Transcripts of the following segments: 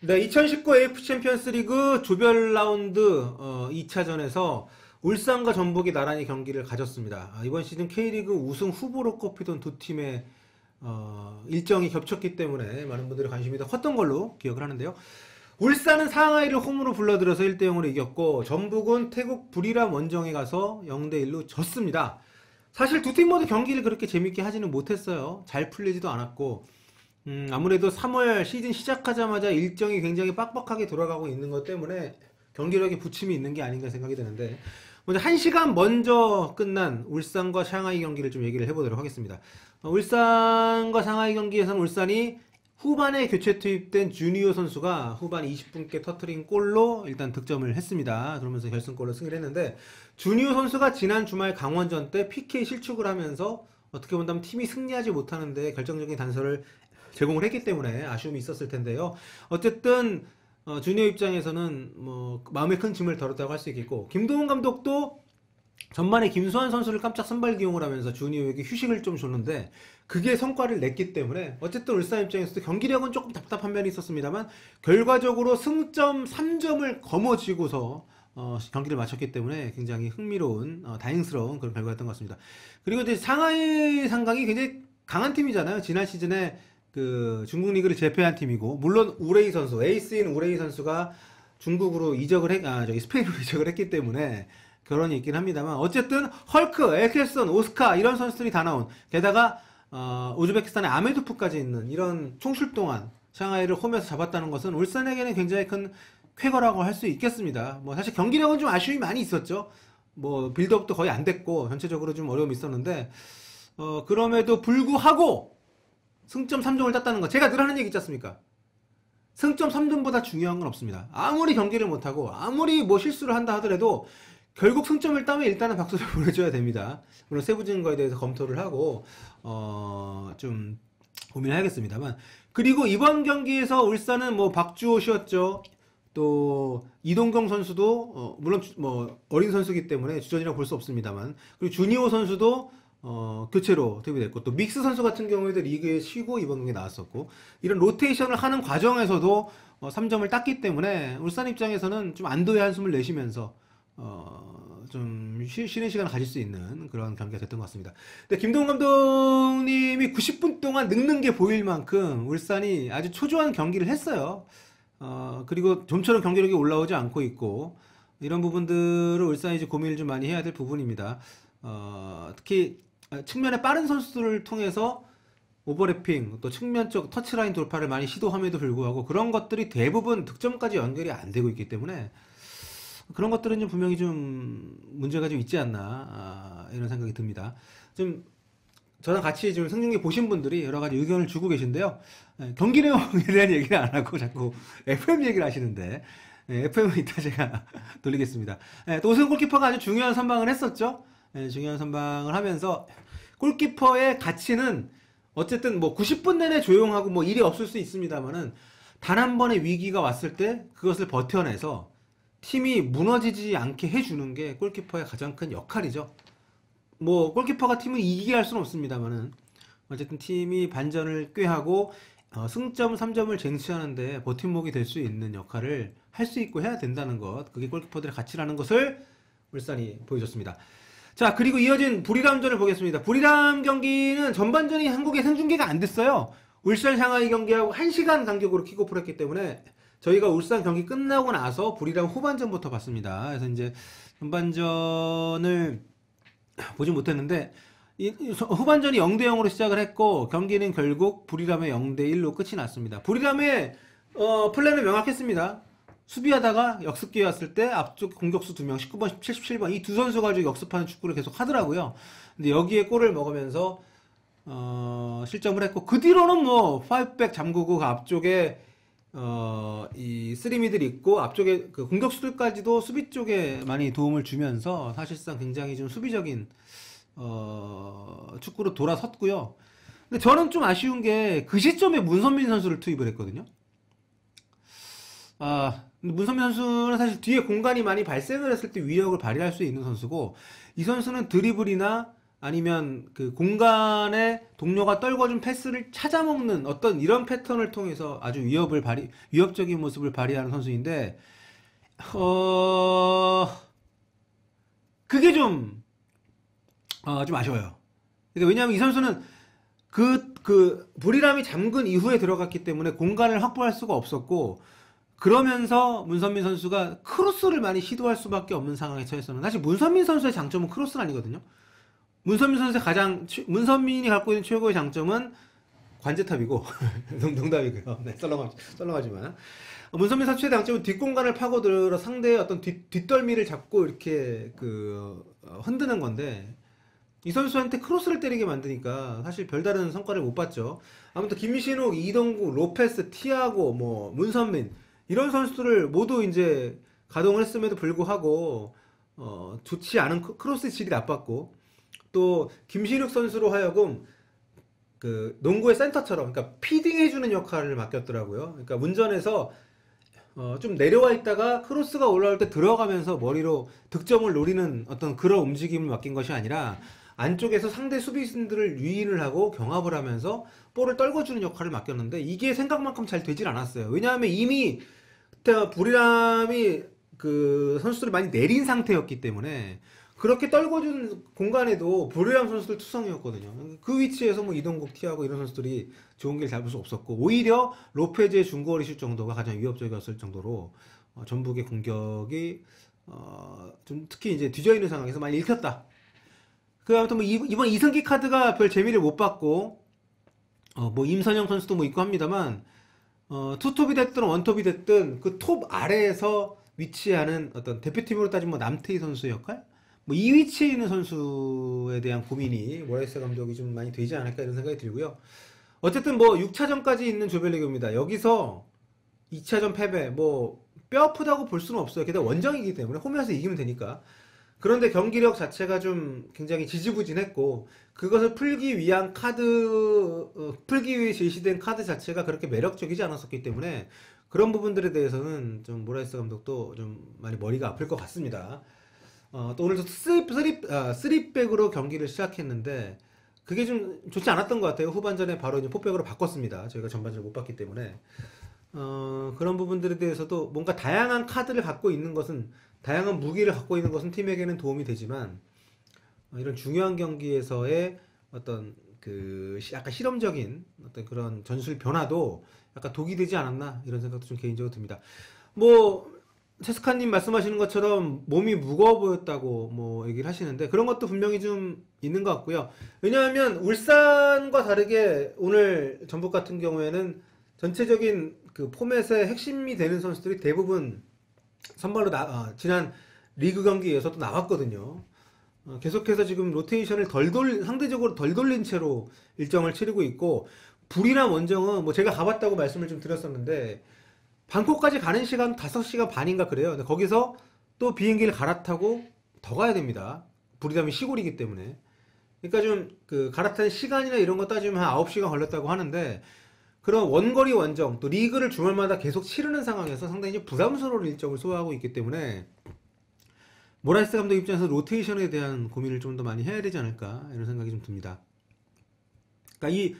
네, 2019 AF 챔피언스 리그 조별 라운드 2차전에서 울산과 전북이 나란히 경기를 가졌습니다. 이번 시즌 K리그 우승 후보로 꼽히던 두 팀의 일정이 겹쳤기 때문에 많은 분들의 관심이 더 컸던 걸로 기억을 하는데요. 울산은 상하이를 홈으로 불러들여서 1대0으로 이겼고, 전북은 태국 부리람 원정에 가서 0대1로 졌습니다. 사실 두 팀 모두 경기를 그렇게 재밌게 하지는 못했어요. 잘 풀리지도 않았고, 아무래도 3월 시즌 시작하자마자 일정이 굉장히 빡빡하게 돌아가고 있는 것 때문에 경기력에 부침이 있는 게 아닌가 생각이 드는데, 먼저 1시간 먼저 끝난 울산과 샹하이 경기를 좀 얘기를 해보도록 하겠습니다. 울산과 샹하이 경기에서는 울산이 후반에 교체 투입된 주니오 선수가 후반 20분께 터트린 골로 일단 득점을 했습니다. 그러면서 결승골로 승리를 했는데, 주니오 선수가 지난 주말 강원전 때 PK 실축을 하면서 어떻게 본다면 팀이 승리하지 못하는데 결정적인 단서를 제공을 했기 때문에 아쉬움이 있었을 텐데요. 어쨌든 주니어 입장에서는 뭐 마음에 큰 짐을 덜었다고 할 수 있겠고, 김동훈 감독도 전반에 김수환 선수를 깜짝 선발 기용을 하면서 주니어에게 휴식을 좀 줬는데 그게 성과를 냈기 때문에 어쨌든 울산 입장에서도 경기력은 조금 답답한 면이 있었습니다만 결과적으로 승점 3점을 거머쥐고서 경기를 마쳤기 때문에 굉장히 흥미로운 다행스러운 그런 결과였던 것 같습니다. 그리고 이제 상하이 상강이 굉장히 강한 팀이잖아요. 지난 시즌에 그 중국 리그를 제패한 팀이고, 물론 우레이 선수, 에이스인 우레이 선수가 중국으로 스페인으로 이적을 했기 때문에 결혼이 있긴 합니다만, 어쨌든 헐크, 엘켈선, 오스카 이런 선수들이 다 나온, 게다가 우즈베키스탄의 아메도프까지 있는 이런 총출동한 샹하이를 홈에서 잡았다는 것은 울산에게는 굉장히 큰 쾌거라고 할 수 있겠습니다. 뭐 사실 경기력은 좀 아쉬움이 많이 있었죠. 뭐 빌드업도 거의 안 됐고 전체적으로 좀 어려움이 있었는데, 그럼에도 불구하고 승점 3점을 땄다는 거, 제가 늘 하는 얘기 있지 않습니까? 승점 3점보다 중요한 건 없습니다. 아무리 경기를 못하고 아무리 뭐 실수를 한다 하더라도 결국 승점을 따면 일단은 박수를 보내줘야 됩니다. 물론 세부적인 거에 대해서 검토를 하고 좀 고민해야겠습니다만, 그리고 이번 경기에서 울산은 뭐 박주호 쉬었죠. 또 이동경 선수도 물론 뭐 어린 선수이기 때문에 주전이라고 볼 수 없습니다만, 그리고 주니오 선수도 교체로 투입이 됐고, 또 믹스 선수 같은 경우에도 리그에 쉬고 이번 경기에 나왔었고, 이런 로테이션을 하는 과정에서도 3점을 땄기 때문에 울산 입장에서는 좀 안도의 한숨을 내쉬면서 좀 쉬는 시간을 가질 수 있는 그런 경기가 됐던 것 같습니다. 근데 김동훈 감독님이 90분 동안 늙는 게 보일 만큼 울산이 아주 초조한 경기를 했어요. 그리고 좀처럼 경기력이 올라오지 않고 있고, 이런 부분들을 울산이 이제 고민을 좀 많이 해야 될 부분입니다. 특히 측면에 빠른 선수들을 통해서 오버래핑, 또 측면 쪽 터치라인 돌파를 많이 시도함에도 불구하고 그런 것들이 대부분 득점까지 연결이 안 되고 있기 때문에 그런 것들은 좀 분명히 좀 문제가 좀 있지 않나, 이런 생각이 듭니다. 좀 저랑 같이 지금 승중계 보신 분들이 여러 가지 의견을 주고 계신데요. 경기 내용에 대한 얘기를 안 하고 자꾸 FM 얘기를 하시는데, FM은 이따 제가 돌리겠습니다. 또 오승훈 골키퍼가 아주 중요한 선방을 했었죠. 중요한 선방을 하면서 골키퍼의 가치는 어쨌든 뭐 90분 내내 조용하고 뭐 일이 없을 수 있습니다만은, 단 한 번의 위기가 왔을 때 그것을 버텨내서 팀이 무너지지 않게 해주는 게 골키퍼의 가장 큰 역할이죠. 뭐 골키퍼가 팀을 이기게 할 수는 없습니다만은 어쨌든 팀이 반전을 꾀하고 승점 3점을 쟁취하는데 버팀목이 될 수 있는 역할을 할 수 있고 해야 된다는 것, 그게 골키퍼들의 가치라는 것을 울산이 보여줬습니다. 자, 그리고 이어진 부리람전을 보겠습니다. 부리람 경기는 전반전이 한국에 생중계가 안 됐어요. 울산 샹하이 경기하고 1시간 간격으로 킥오프를 했기 때문에 저희가 울산 경기 끝나고 나서 부리람 후반전부터 봤습니다. 그래서 이제 전반전을 보지 못했는데, 후반전이 0대0으로 시작을 했고 경기는 결국 부리람의 0대1로 끝이 났습니다. 부리람의 플랜은 명확했습니다. 수비하다가 역습 기회 왔을 때 앞쪽 공격수 2명, 19번, 77번 이 두 선수 가지고 역습하는 축구를 계속 하더라고요. 근데 여기에 골을 먹으면서 실점을 했고, 그 뒤로는 뭐 5백 잠그고 그 앞쪽에 이 쓰리미들이 있고 앞쪽에 그 공격수들까지도 수비 쪽에 많이 도움을 주면서 사실상 굉장히 좀 수비적인 축구로 돌아섰고요. 근데 저는 좀 아쉬운 게 그 시점에 문선민 선수를 투입을 했거든요. 문선민 선수는 사실 뒤에 공간이 많이 발생을 했을 때 위력을 발휘할 수 있는 선수고, 이 선수는 드리블이나 아니면 그 공간에 동료가 떨궈준 패스를 찾아먹는 어떤 이런 패턴을 통해서 아주 위협적인 모습을 발휘하는 선수인데, 그게 좀 아쉬워요. 그러니까 왜냐하면 이 선수는 브리람이 잠근 이후에 들어갔기 때문에 공간을 확보할 수가 없었고, 그러면서 문선민 선수가 크로스를 많이 시도할 수밖에 없는 상황에 처했었는. 사실 문선민 선수의 장점은 크로스는 아니거든요. 문선민이 갖고 있는 최고의 장점은 관제탑이고, 농담이고요. 네, 썰렁하지만. 문선민 선수의 장점은 뒷공간을 파고들어 상대의 어떤 뒷덜미를 잡고 이렇게 흔드는 건데, 이 선수한테 크로스를 때리게 만드니까 사실 별다른 성과를 못 봤죠. 아무튼 김신욱, 이동국, 로페스, 티아고, 문선민 이런 선수들을 모두 이제 가동을 했음에도 불구하고 좋지 않은 크로스 질이 나빴고, 또 김신욱 선수로 하여금 그 농구의 센터처럼 그러니까 피딩해주는 역할을 맡겼더라고요. 그러니까 운전해서 좀 내려와 있다가 크로스가 올라올 때 들어가면서 머리로 득점을 노리는 어떤 그런 움직임을 맡긴 것이 아니라 안쪽에서 상대 수비수들을 유인을 하고 경합을 하면서 볼을 떨궈주는 역할을 맡겼는데, 이게 생각만큼 잘 되질 않았어요. 왜냐하면 이미 그때 브리람이 그 선수들을 많이 내린 상태였기 때문에 그렇게 떨궈준 공간에도 브리람 선수들 투성이었거든요. 그 위치에서 이동국, 티하고 이런 선수들이 좋은 길 잡을 수 없었고, 오히려 로페즈의 중거리 슛 정도가 가장 위협적이었을 정도로 전북의 공격이 좀 특히 이제 뒤져있는 상황에서 많이 읽혔다. 아무튼 이번 이승기 카드가 별 재미를 못 봤고, 임선영 선수도 있고 합니다만, 투톱이 됐든 원톱이 됐든 그 톱 아래에서 위치하는 어떤 대표팀으로 따지면 남태희 선수의 역할? 이 위치에 있는 선수에 대한 고민이 모라이스 감독이 좀 많이 되지 않을까 이런 생각이 들고요. 어쨌든 6차전까지 있는 조별리그입니다. 여기서 2차전 패배, 뼈 아프다고 볼 수는 없어요. 게다가 원정이기 때문에 홈에서 이기면 되니까. 그런데 경기력 자체가 좀 굉장히 지지부진했고, 그것을 풀기 위해 제시된 카드 자체가 그렇게 매력적이지 않았었기 때문에 그런 부분들에 대해서는 좀 모라이스 감독도 좀 많이 머리가 아플 것 같습니다. 또 오늘도 3백으로 경기를 시작했는데 그게 좀 좋지 않았던 것 같아요. 후반전에 바로 이제 4백으로 바꿨습니다. 저희가 전반전을 못 봤기 때문에. 그런 부분들에 대해서도 뭔가 다양한 카드를 갖고 있는 것은, 다양한 무기를 갖고 있는 것은 팀에게는 도움이 되지만, 이런 중요한 경기에서의 어떤 약간 실험적인 어떤 그런 전술 변화도 약간 독이 되지 않았나 이런 생각도 좀 개인적으로 듭니다. 체스카님 말씀하시는 것처럼 몸이 무거워 보였다고 얘기를 하시는데, 그런 것도 분명히 좀 있는 것 같고요. 왜냐하면 울산과 다르게 오늘 전북 같은 경우에는 전체적인 그 포맷의 핵심이 되는 선수들이 대부분 선발로 지난 리그 경기에서도 나왔거든요. 계속해서 지금 로테이션을 상대적으로 덜 돌린 채로 일정을 치르고 있고, 불이나 원정은 제가 가봤다고 말씀을 좀 드렸었는데 방콕까지 가는 시간 5시간 반인가 그래요. 근데 거기서 또 비행기를 갈아타고 더 가야 됩니다. 불이람이 시골이기 때문에. 그러니까 좀 갈아타는 시간이나 이런 거 따지면 한 9시간 걸렸다고 하는데, 그런 원거리 원정, 또 리그를 주말마다 계속 치르는 상황에서 상당히 이제 부담스러운 일정을 소화하고 있기 때문에 모라이스 감독 입장에서 로테이션에 대한 고민을 좀 더 많이 해야 되지 않을까 이런 생각이 좀 듭니다. 그러니까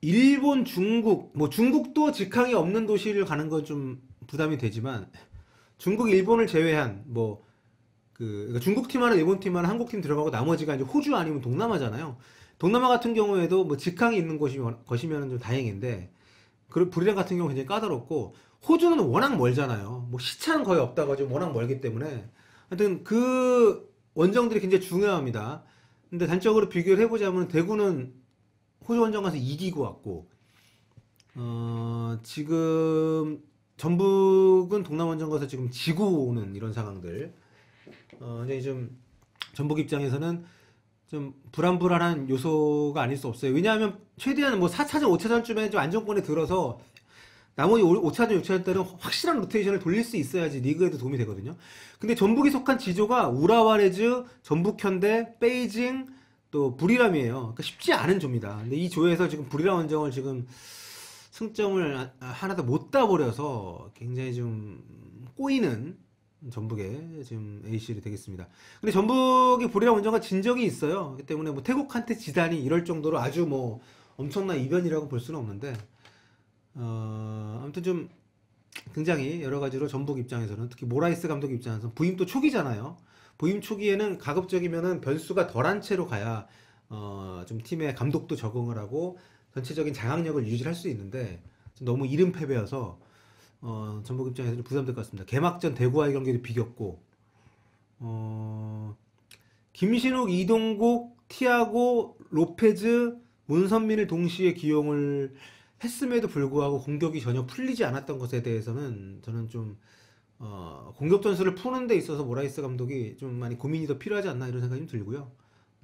일본, 중국, 중국도 직항이 없는 도시를 가는 건 좀 부담이 되지만, 중국, 일본을 제외한 그러니까 중국 팀 하나, 일본 팀 하나, 한국 팀 들어가고 나머지가 이제 호주 아니면 동남아잖아요. 동남아 같은 경우에도 직항이 있는 것이면 좀 다행인데, 불이랑 같은 경우는 굉장히 까다롭고, 호주는 워낙 멀잖아요. 시차는 거의 없다고 하죠. 워낙 멀기 때문에. 하여튼 그 원정들이 굉장히 중요합니다. 근데 단적으로 비교를 해보자면 대구는 호주 원정 가서 이기고 왔고, 지금 전북은 동남 원정 가서 지금 지고 오는 이런 상황들. 이제 좀 전북 입장에서는 좀 불안불안한 요소가 아닐 수 없어요. 왜냐하면 최대한 4차전, 5차전쯤에 좀 안정권에 들어서 나머지 5차전, 6차전 때는 확실한 로테이션을 돌릴 수 있어야지 리그에도 도움이 되거든요. 근데 전북이 속한 지조가 우라와레즈, 전북현대, 베이징, 또 불이람이에요. 그러니까 쉽지 않은 조입니다. 근데 이 조에서 지금 불이람 원정을 지금 승점을 하나도 못 따버려서 굉장히 좀 꼬이는 전북의 지금 ACL이 되겠습니다. 근데 전북이 불이랑 원정과 진 적이 있어요. 그렇기 때문에 뭐 태국한테 지다니 이럴 정도로 아주 뭐 엄청난 이변이라고 볼 수는 없는데, 아무튼 좀 굉장히 여러 가지로 전북 입장에서는, 특히 모라이스 감독 입장에서는 부임 또 초기잖아요. 부임 초기에는 가급적이면은 변수가 덜한 채로 가야 좀 팀의 감독도 적응을 하고 전체적인 장악력을 유지할 수 있는데, 좀 너무 이른 패배여서 전북 입장에서 좀 부담될 것 같습니다. 개막전 대구와의 경기도 비겼고, 김신욱, 이동국, 티아고, 로페즈, 문선민을 동시에 기용을 했음에도 불구하고 공격이 전혀 풀리지 않았던 것에 대해서는 저는 좀 공격 전술을 푸는 데 있어서 모라이스 감독이 좀 많이 고민이 더 필요하지 않나 이런 생각이 좀 들고요.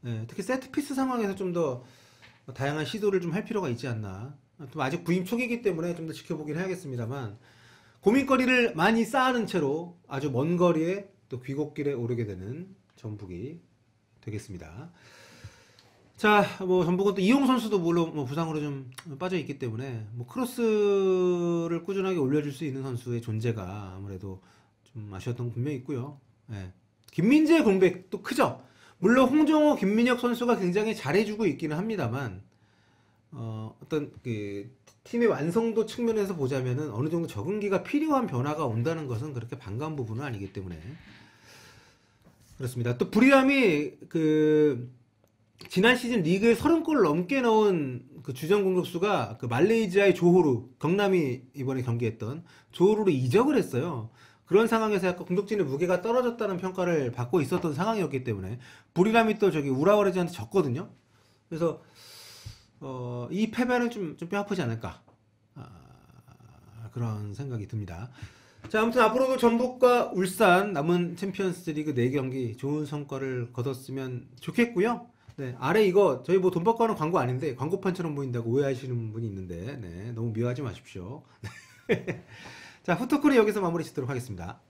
예, 특히 세트피스 상황에서 좀 더 다양한 시도를 좀 할 필요가 있지 않나. 또 아직 부임 초기이기 때문에 좀 더 지켜보긴 해야겠습니다만, 고민거리를 많이 쌓아놓은 채로 아주 먼 거리에 또 귀국길에 오르게 되는 전북이 되겠습니다. 자, 뭐 전북은 또 이용 선수도 물론 뭐 부상으로 좀 빠져 있기 때문에 뭐 크로스를 꾸준하게 올려줄 수 있는 선수의 존재가 아무래도 좀 아쉬웠던 건 분명히 있고요. 예. 김민재의 공백도 크죠. 물론 홍정호, 김민혁 선수가 굉장히 잘해주고 있기는 합니다만, 어떤 그 팀의 완성도 측면에서 보자면은 어느 정도 적응기가 필요한 변화가 온다는 것은 그렇게 반가운 부분은 아니기 때문에 그렇습니다. 또 브리람이 그 지난 시즌 리그에 30골을 넘게 넣은 그 주전 공격수가 그 말레이시아의 조호루, 경남이 이번에 경기했던 조호루를 이적을 했어요. 그런 상황에서 약간 공격진의 무게가 떨어졌다는 평가를 받고 있었던 상황이었기 때문에 브리람이 또 저기 우라워레즈한테 졌거든요. 그래서 이 패배는 좀 뼈 아프지 않을까, 그런 생각이 듭니다. 자, 아무튼 앞으로도 전북과 울산 남은 챔피언스 리그 4경기 좋은 성과를 거뒀으면 좋겠고요. 네, 아래 이거 저희 뭐 돈 받고 하는 광고 아닌데 광고판처럼 보인다고 오해하시는 분이 있는데, 네, 너무 미워하지 마십시오. 자, 후토크는 여기서 마무리 짓도록 하겠습니다.